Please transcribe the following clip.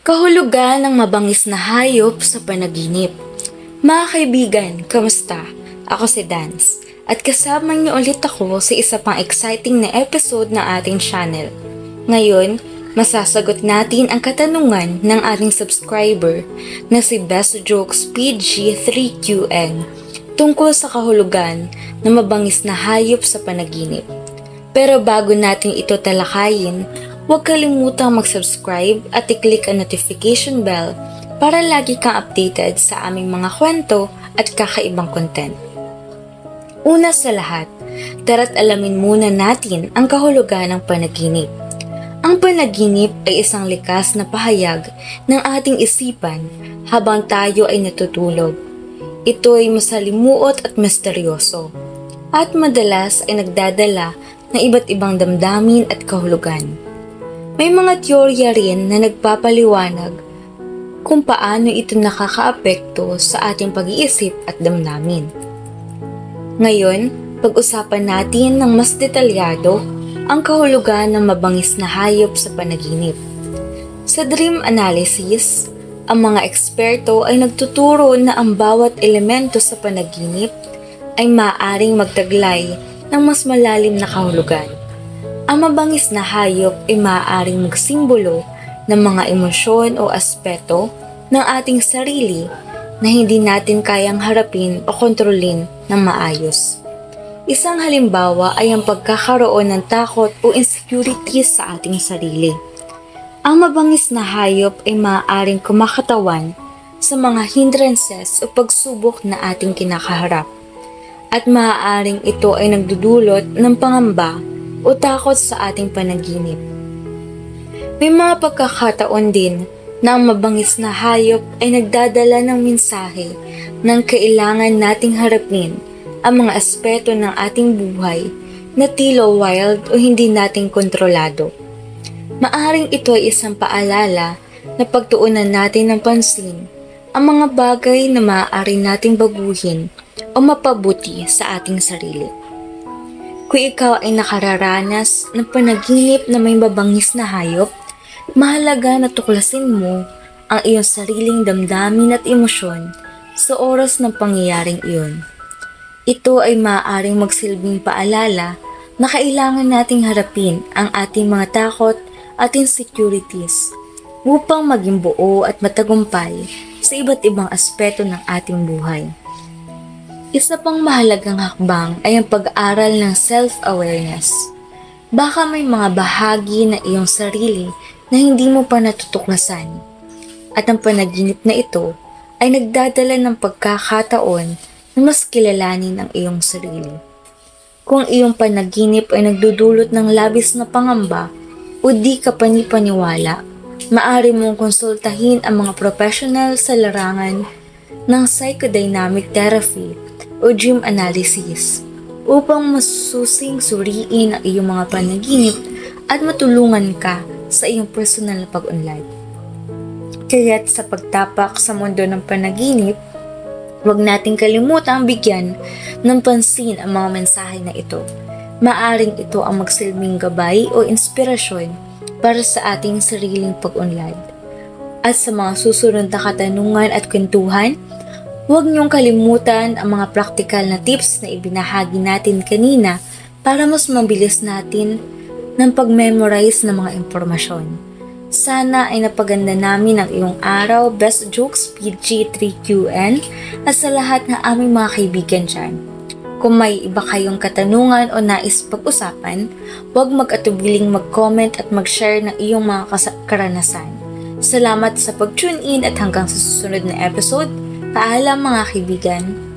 Kahulugan ng mabangis na hayop sa panaginip. Mga kaibigan, kamusta? Ako si Dance at kasama niyo ulit ako sa isa pang exciting na episode ng ating channel. Ngayon, masasagot natin ang katanungan ng ating subscriber na si Best Jokes PG3QN tungkol sa kahulugan ng mabangis na hayop sa panaginip. Pero bago natin ito talakayin, huwag kalimutang mag-subscribe at i-click ang notification bell para lagi kang updated sa aming mga kwento at kakaibang content. Una sa lahat, tara't alamin muna natin ang kahulugan ng panaginip. Ang panaginip ay isang likas na pahayag ng ating isipan habang tayo ay natutulog. Ito ay masalimuot at misteryoso at madalas ay nagdadala ng iba't ibang damdamin at kahulugan. May mga teorya rin na nagpapaliwanag kung paano ito nakakaapekto sa ating pag-iisip at damdamin. Ngayon, pag-usapan natin ng mas detalyado ang kahulugan ng mabangis na hayop sa panaginip. Sa dream analysis, ang mga eksperto ay nagtuturo na ang bawat elemento sa panaginip ay maaaring magtaglay ng mas malalim na kahulugan. Ang mabangis na hayop ay maaaring magsimbolo ng mga emosyon o aspeto ng ating sarili na hindi natin kayang harapin o kontrolin ng maayos. Isang halimbawa ay ang pagkakaroon ng takot o insecurity sa ating sarili. Ang mabangis na hayop ay maaaring kumakatawan sa mga hindrances o pagsubok na ating kinakaharap. At maaaring ito ay nagdudulot ng pangamba o takot sa ating panaginip. May mga pagkakataon din na ang mabangis na hayop ay nagdadala ng mensahe ng kailangan nating harapin ang mga aspeto ng ating buhay na tila wild o hindi nating kontrolado. Maaring ito ay isang paalala na pagtuunan natin ng pansin ang mga bagay na maaari nating baguhin o mapabuti sa ating sarili. Kung ikaw ay nakararanas ng panaginip na may mabangis na hayop, mahalaga na tuklasin mo ang iyong sariling damdamin at emosyon sa oras ng pangyayaring iyon. Ito ay maaaring magsilbing paalala na kailangan nating harapin ang ating mga takot at insecurities upang maging buo at matagumpay sa iba't ibang aspeto ng ating buhay. Isa pang mahalagang hakbang ay ang pag-aaral ng self-awareness. Baka may mga bahagi na iyong sarili na hindi mo pa natutuklasan. At ang panaginip na ito ay nagdadala ng pagkakataon na mas kilalanin ang iyong sarili. Kung iyong panaginip ay nagdudulot ng labis na pangamba o di ka panipaniwala, maaari mong konsultahin ang mga professional sa larangan ng psychodynamic therapy o dream analysis upang masusing suriin ang iyong mga panaginip at matulungan ka sa iyong personal na pag-unlad. Kaya't sa pagtapak sa mundo ng panaginip, huwag nating kalimutang bigyan ng pansin ang mga mensahe na ito. Maaring ito ang magsilbing gabay o inspirasyon para sa ating sariling pag-unlad. At sa mga susunod na katanungan at kwentuhan, huwag niyong kalimutan ang mga praktikal na tips na ibinahagi natin kanina para mas mabilis natin ng pag-memorize ng mga impormasyon. Sana ay napaganda namin ang iyong araw, Best Jokes PG3QN at sa lahat ng aming mga kaibigan dyan. Kung may iba kayong katanungan o nais pag-usapan, huwag mag-atubiling mag-comment at mag-share ng iyong mga karanasan. Salamat sa pag-tune in at hanggang sa susunod na episode. Paalam mga kaibigan!